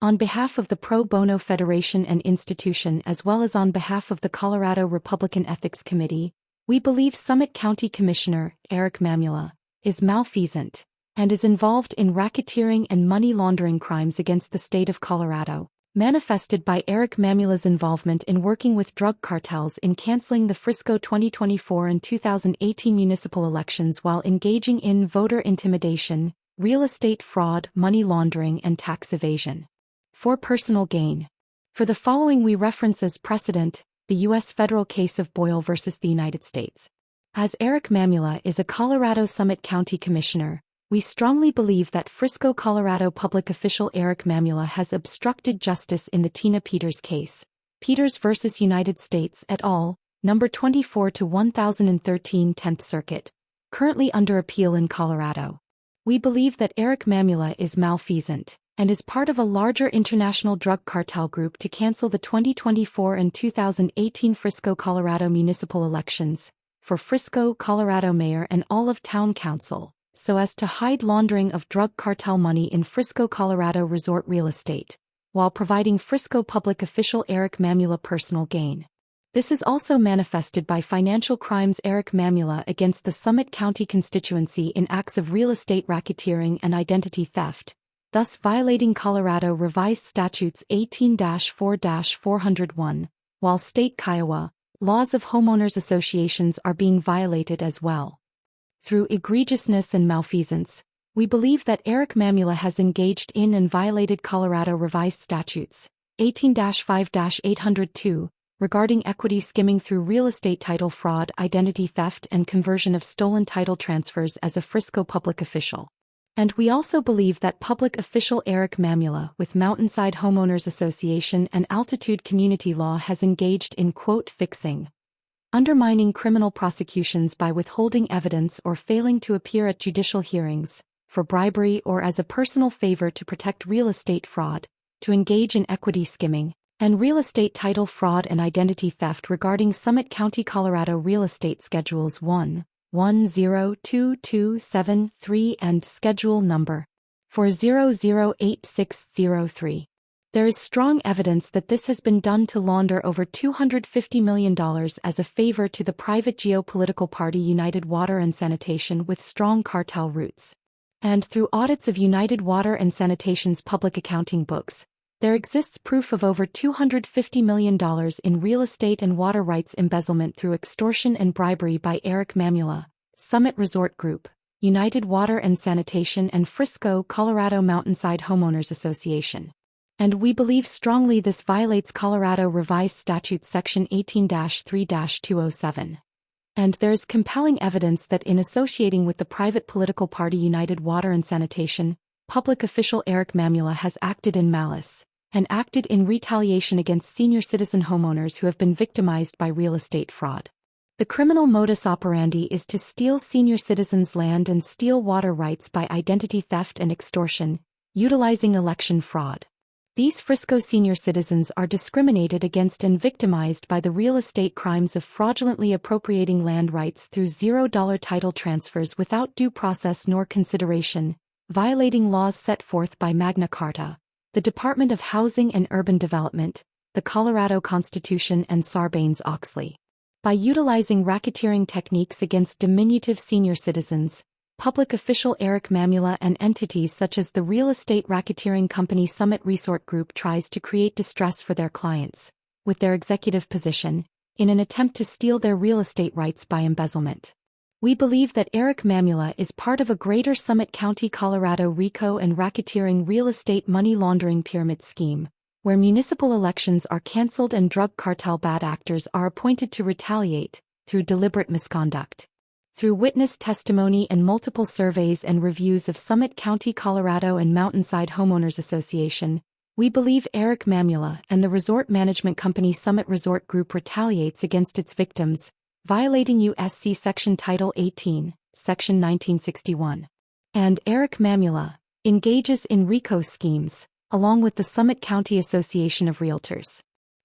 On behalf of the Pro Bono Federation and Institution as well as on behalf of the Colorado Republican Ethics Committee, we believe Summit County Commissioner Eric Mamula is malfeasant and is involved in racketeering and money laundering crimes against the state of Colorado, manifested by Eric Mamula's involvement in working with drug cartels in canceling the Frisco 2024 and 2018 municipal elections while engaging in voter intimidation, real estate fraud, money laundering, and tax evasion. For personal gain. For the following we reference as precedent, the U.S. federal case of Boyle versus the United States. As Eric Mamula is a Colorado Summit County Commissioner, we strongly believe that Frisco, Colorado public official Eric Mamula has obstructed justice in the Tina Peters case, Peters versus United States et al., number 24 to 1013 10th Circuit, currently under appeal in Colorado. We believe that Eric Mamula is malfeasant and is part of a larger international drug cartel group to cancel the 2024 and 2018 Frisco, Colorado municipal elections for Frisco, Colorado mayor and all of town council, so as to hide laundering of drug cartel money in Frisco, Colorado resort real estate, while providing Frisco public official Eric Mamula personal gain. This is also manifested by financial crimes Eric Mamula against the Summit County constituency in acts of real estate racketeering and identity theft, thus violating Colorado Revised Statutes 18-4-401, while state Kiowa laws of homeowners associations are being violated as well. Through egregiousness and malfeasance, we believe that Eric Mamula has engaged in and violated Colorado Revised Statutes 18-5-802 regarding equity skimming through real estate title fraud, identity theft, and conversion of stolen title transfers as a Frisco public official. And we also believe that public official Eric Mamula with Mountainside Homeowners Association and Altitude Community Law has engaged in quote fixing, undermining criminal prosecutions by withholding evidence or failing to appear at judicial hearings, for bribery or as a personal favor to protect real estate fraud, to engage in equity skimming, and real estate title fraud and identity theft regarding Summit County, Colorado Real Estate Schedules 1-102273 and Schedule Number 408603. There is strong evidence that this has been done to launder over $250 million as a favor to the private geopolitical party United Water and Sanitation with strong cartel roots. And through audits of United Water and Sanitation's public accounting books, there exists proof of over $250 million in real estate and water rights embezzlement through extortion and bribery by Eric Mamula, Summit Resort Group, United Water and Sanitation and Frisco, Colorado Mountainside Homeowners Association. And we believe strongly this violates Colorado Revised Statute Section 18-3-207. And there is compelling evidence that in associating with the private political party United Water and Sanitation, public official Eric Mamula has acted in malice, and acted in retaliation against senior citizen homeowners who have been victimized by real estate fraud. The criminal modus operandi is to steal senior citizens' land and steal water rights by identity theft and extortion, utilizing election fraud. These Frisco senior citizens are discriminated against and victimized by the real estate crimes of fraudulently appropriating land rights through $0 title transfers without due process nor consideration, violating laws set forth by Magna Carta, the Department of Housing and Urban Development, the Colorado Constitution and Sarbanes-Oxley. By utilizing racketeering techniques against diminutive senior citizens, public official Eric Mamula and entities such as the real estate racketeering company Summit Resort Group tries to create distress for their clients, with their executive position, in an attempt to steal their real estate rights by embezzlement. We believe that Eric Mamula is part of a greater Summit County, Colorado RICO and racketeering real estate money laundering pyramid scheme, where municipal elections are canceled and drug cartel bad actors are appointed to retaliate, through deliberate misconduct. Through witness testimony and multiple surveys and reviews of Summit County, Colorado and Mountainside Homeowners Association, we believe Eric Mamula and the resort management company Summit Resort Group retaliates against its victims, violating U.S.C. Section Title 18, Section 1961. And Eric Mamula engages in RICO schemes, along with the Summit County Association of Realtors.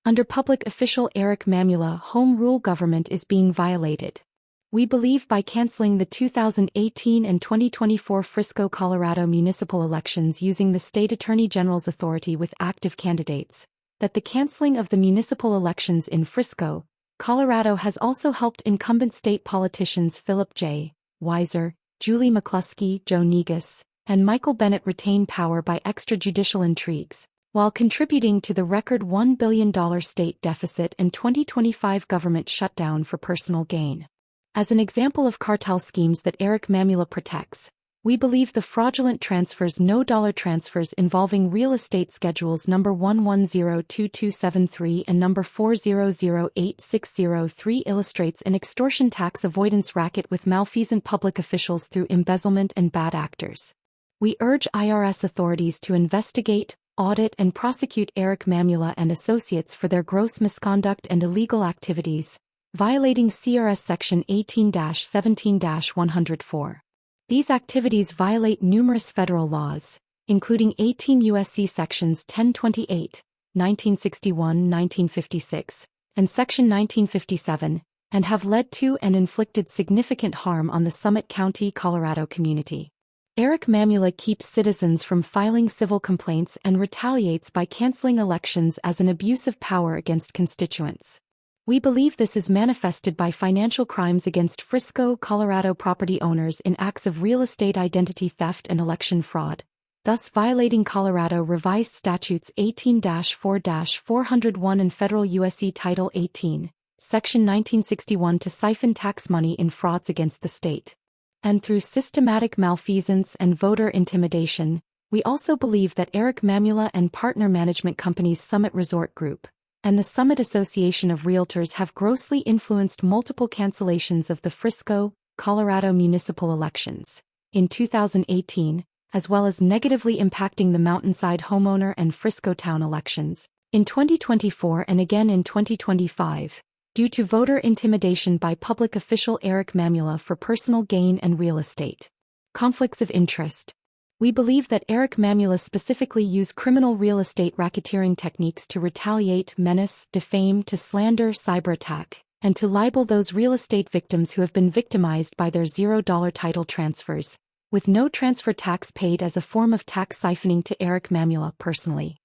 Under public official Eric Mamula, home rule government is being violated. We believe by canceling the 2018 and 2024 Frisco, Colorado municipal elections using the state attorney general's authority with active candidates, that the canceling of the municipal elections in Frisco, Colorado has also helped incumbent state politicians Philip J. Weiser, Julie McCluskey, Joe Negus, and Michael Bennett retain power by extrajudicial intrigues, while contributing to the record $1 billion state deficit and 2025 government shutdown for personal gain. As an example of cartel schemes that Eric Mamula protects, we believe the fraudulent transfers no-dollar transfers involving real estate schedules number 1102273 and number 4008603 illustrates an extortion tax avoidance racket with malfeasant public officials through embezzlement and bad actors. We urge IRS authorities to investigate, audit and prosecute Eric Mamula and associates for their gross misconduct and illegal activities, violating CRS Section 18-17-104. These activities violate numerous federal laws, including 18 U.S.C. Sections 1028, 1961-1956, and Section 1957, and have led to and inflicted significant harm on the Summit County, Colorado community. Eric Mamula keeps citizens from filing civil complaints and retaliates by canceling elections as an abuse of power against constituents. We believe this is manifested by financial crimes against Frisco, Colorado property owners in acts of real estate identity theft and election fraud, thus violating Colorado Revised Statutes 18-4-401 and Federal U.S.C. Title 18, Section 1961 to siphon tax money in frauds against the state. And through systematic malfeasance and voter intimidation, we also believe that Eric Mamula and partner management companies Summit Resort Group and the Summit Association of Realtors have grossly influenced multiple cancellations of the Frisco, Colorado municipal elections in 2018, as well as negatively impacting the Mountainside homeowner and Frisco town elections in 2024 and again in 2025, due to voter intimidation by public official Eric Mamula for personal gain and real estate. Conflicts of interest. We believe that Eric Mamula specifically used criminal real estate racketeering techniques to retaliate, menace, defame, to slander, cyberattack, and to libel those real estate victims who have been victimized by their $0 title transfers, with no transfer tax paid as a form of tax siphoning to Eric Mamula personally.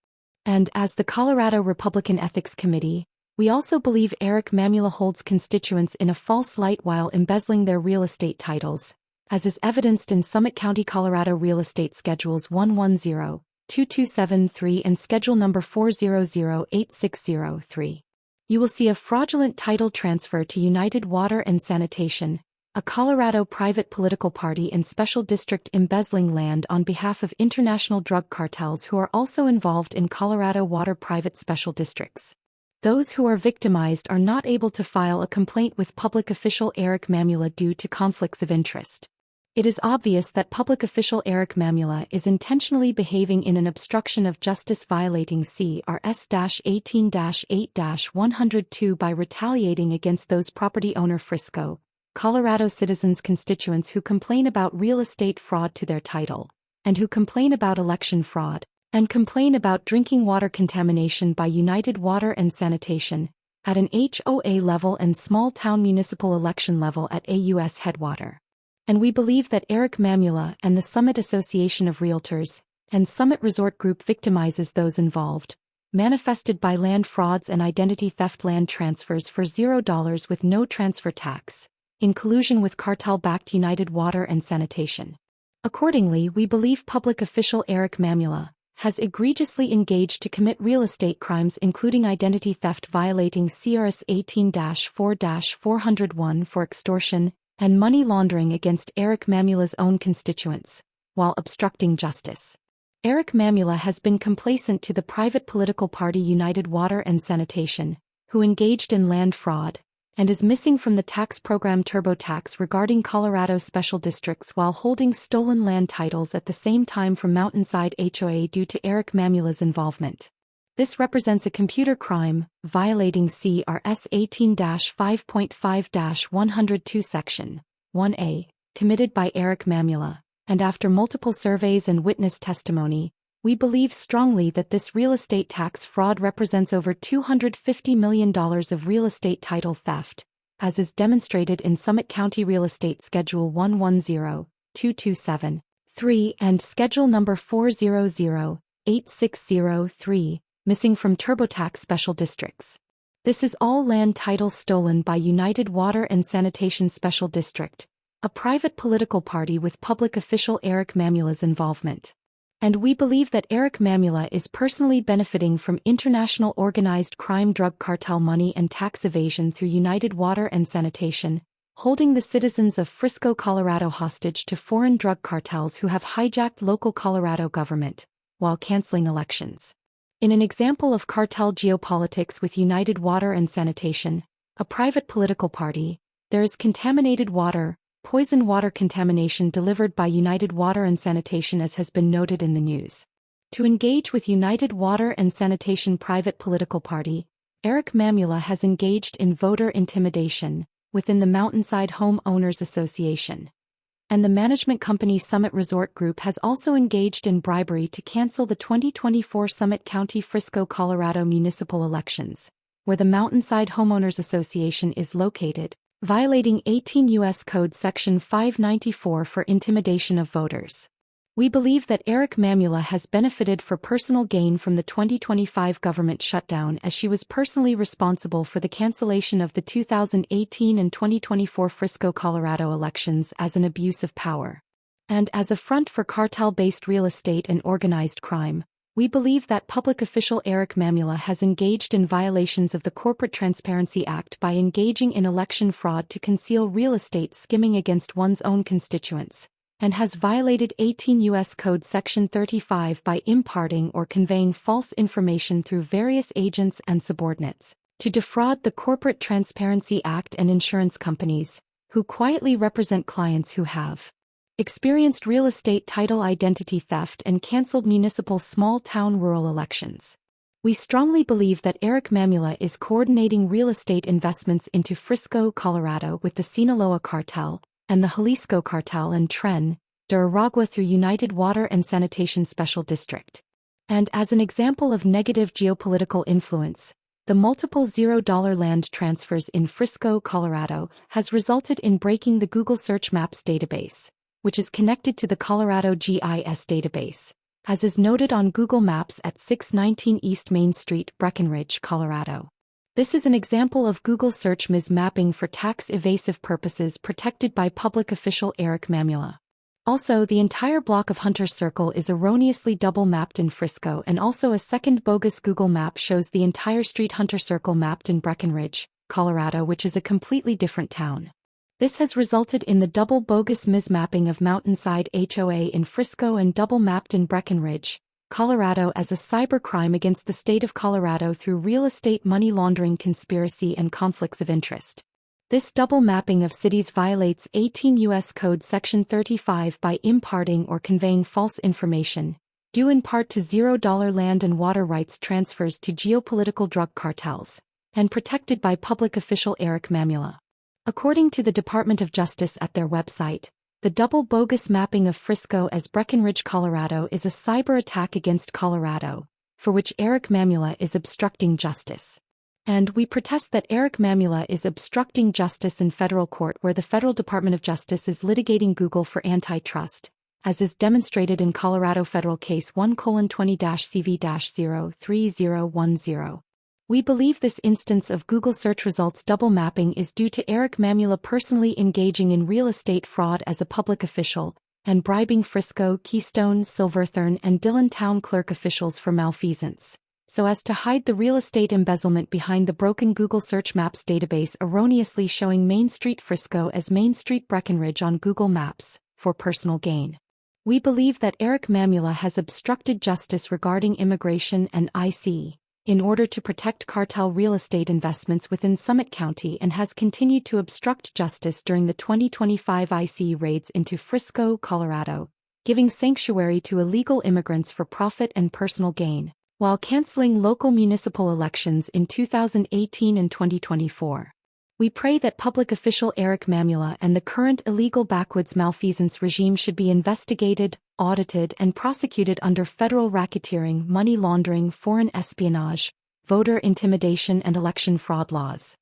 And as the Colorado Republican Ethics Committee, we also believe Eric Mamula holds constituents in a false light while embezzling their real estate titles, as is evidenced in Summit County, Colorado Real Estate Schedules 110-2273 and Schedule Number 4008603. You will see a fraudulent title transfer to United Water and Sanitation, a Colorado private political party and special district embezzling land on behalf of international drug cartels who are also involved in Colorado water private special districts. Those who are victimized are not able to file a complaint with public official Eric Mamula due to conflicts of interest. It is obvious that public official Eric Mamula is intentionally behaving in an obstruction of justice violating CRS 18-8-102 by retaliating against those property owner Frisco, Colorado citizens constituents who complain about real estate fraud to their title, and who complain about election fraud, and complain about drinking water contamination by United Water and Sanitation, at an HOA level and small town municipal election level at AUS headwater. And we believe that Eric Mamula and the Summit Association of Realtors and Summit Resort Group victimizes those involved, manifested by land frauds and identity theft land transfers for $0 with no transfer tax, in collusion with cartel-backed United Water and Sanitation. Accordingly, we believe public official Eric Mamula has egregiously engaged to commit real estate crimes including identity theft violating CRS 18-4-401 for extortion, and money laundering against Eric Mamula's own constituents, while obstructing justice. Eric Mamula has been complacent to the private political party United Water and Sanitation, who engaged in land fraud, and is missing from the tax program TurboTax regarding Colorado special districts while holding stolen land titles at the same time from Mountainside HOA due to Eric Mamula's involvement. This represents a computer crime, violating CRS 18-5.5-102 Section 1A, committed by Eric Mamula, and after multiple surveys and witness testimony, we believe strongly that this real estate tax fraud represents over $250 million of real estate title theft, as is demonstrated in Summit County Real Estate Schedule 110-227-3 and Schedule Number 400-8603, missing from TurboTax Special Districts. This is all land titles stolen by United Water and Sanitation Special District, a private political party with public official Eric Mamula's involvement. And we believe that Eric Mamula is personally benefiting from international organized crime drug cartel money and tax evasion through United Water and Sanitation, holding the citizens of Frisco, Colorado hostage to foreign drug cartels who have hijacked local Colorado government, while canceling elections. In an example of cartel geopolitics with United Water and Sanitation, a private political party, there is contaminated water, poison water contamination delivered by United Water and Sanitation, as has been noted in the news. To engage with United Water and Sanitation private political party, Eric Mamula has engaged in voter intimidation within the Mountainside Home Owners Association. And the management company Summit Resort Group has also engaged in bribery to cancel the 2024 Summit County Frisco, Colorado municipal elections, where the Mountainside Homeowners Association is located, violating 18 U.S. Code Section 594 for intimidation of voters. We believe that Eric Mamula has benefited for personal gain from the 2025 government shutdown, as she was personally responsible for the cancellation of the 2018 and 2024 Frisco, Colorado elections as an abuse of power. And as a front for cartel-based real estate and organized crime, we believe that public official Eric Mamula has engaged in violations of the Corporate Transparency Act by engaging in election fraud to conceal real estate skimming against one's own constituents, and has violated 18 U.S. Code Section 35 by imparting or conveying false information through various agents and subordinates, to defraud the Corporate Transparency Act and insurance companies, who quietly represent clients who have experienced real estate title identity theft and canceled municipal small-town rural elections. We strongly believe that Eric Mamula is coordinating real estate investments into Frisco, Colorado with the Sinaloa cartel and the Jalisco cartel and Tren de Aragua through United Water and Sanitation Special District. And as an example of negative geopolitical influence, the multiple $0 land transfers in Frisco, Colorado has resulted in breaking the Google Search Maps database, which is connected to the Colorado GIS database, as is noted on Google Maps at 619 East Main Street, Breckenridge, Colorado. This is an example of Google search mismapping for tax evasive purposes protected by public official Eric Mamula. Also, the entire block of Hunter Circle is erroneously double-mapped in Frisco, and also a second bogus Google map shows the entire street Hunter Circle mapped in Breckenridge, Colorado, which is a completely different town. This has resulted in the double bogus mismapping of Mountainside HOA in Frisco and double mapped in Breckenridge, Colorado, as a cybercrime against the state of Colorado through real estate money laundering conspiracy and conflicts of interest. This double mapping of cities violates 18 U.S. Code Section 35 by imparting or conveying false information, due in part to $0 land and water rights transfers to geopolitical drug cartels, and protected by public official Eric Mamula. According to the Department of Justice at their website, the double bogus mapping of Frisco as Breckenridge, Colorado is a cyber attack against Colorado, for which Eric Mamula is obstructing justice. And we protest that Eric Mamula is obstructing justice in federal court, where the Federal Department of Justice is litigating Google for antitrust, as is demonstrated in Colorado Federal Case 1:20-CV-03010. We believe this instance of Google search results double mapping is due to Eric Mamula personally engaging in real estate fraud as a public official, and bribing Frisco, Keystone, Silverthorne, and Dillon town clerk officials for malfeasance, so as to hide the real estate embezzlement behind the broken Google Search Maps database, erroneously showing Main Street Frisco as Main Street Breckenridge on Google Maps, for personal gain. We believe that Eric Mamula has obstructed justice regarding immigration and IC, in order to protect cartel real estate investments within Summit County, and has continued to obstruct justice during the 2025 IC raids into Frisco, Colorado, giving sanctuary to illegal immigrants for profit and personal gain, while canceling local municipal elections in 2018 and 2024. We pray that public official Eric Mamula and the current illegal backwoods malfeasance regime should be investigated, audited, and prosecuted under federal racketeering, money laundering, foreign espionage, voter intimidation, and election fraud laws.